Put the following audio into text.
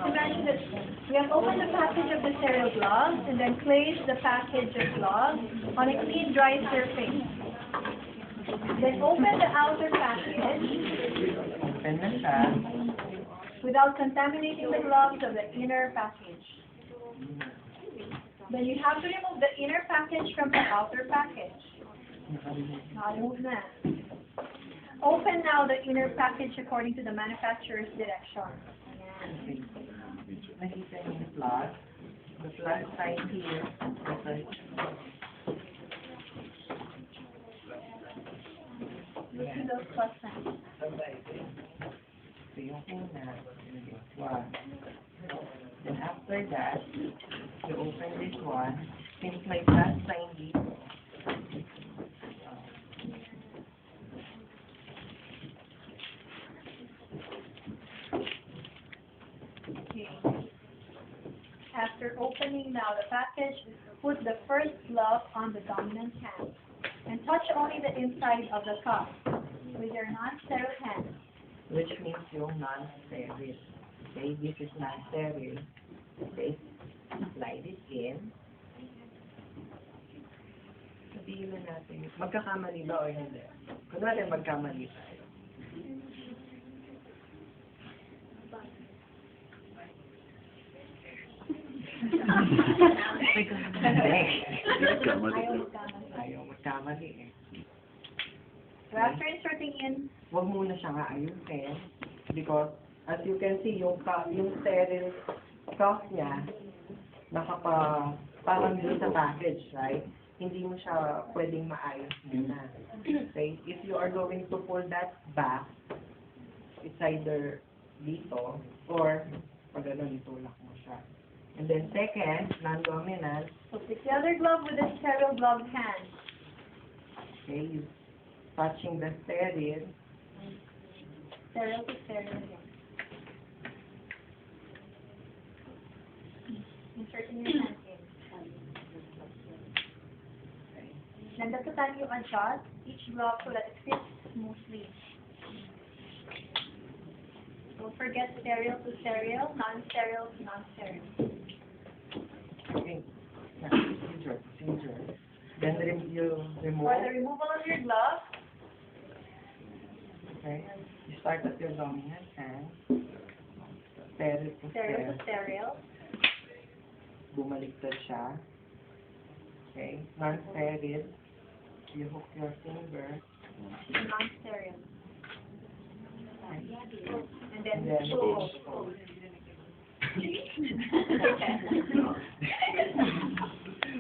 Imagine that we have opened the package of the sterile gloves and then placed the package of gloves on a clean, dry surface. Then open the outer package Open na siya. without contaminating the gloves of the inner package. Then you have to remove the inner package from the outer package. Remove na. Open now the inner package according to the manufacturer's direction. Ayan. Nakita niyo yung plus. The plus sign here. Look at those plus signs. So yung una, one. Then after that, you open this one. Since may plus sign dito, Okay. After opening now the package, put the first glove on the dominant hand and touch only the inside of the cup with your non-sterile hand. which means yung non-sterile. Okay, this is non-sterile. Okay, slide it in. Sabihin na natin, magkakamali ba o hindi? Kunwari magkamali tayo. Ayaw magkamali eh. So after inserting in, Huwag muna siyang aayusin because as you can see, yung sterile cuff niya parang dito sa package, right? Hindi mo siya pwedeng maayos muna. Okay? If you are going to pull that back, it's either dito or pag ano, itulak mo siya. And then second, non-dominant, so pick the other glove with the sterile gloved hand. okay, you touching the sterile, Sterile to sterile again. Inserting your hand in. Then that's the time you adjust each glove so that it fits smoothly. Don't forget sterile to sterile, non-sterile to non-sterile. okay, now, procedure. Then you remove, For the removal of your glove, okay, you start at your dominant hand, sterile to sterile to sterile, sterile, bumaliktad siya, okay, non-sterile, you hook your finger, non-sterile. And and then then pull. Okay.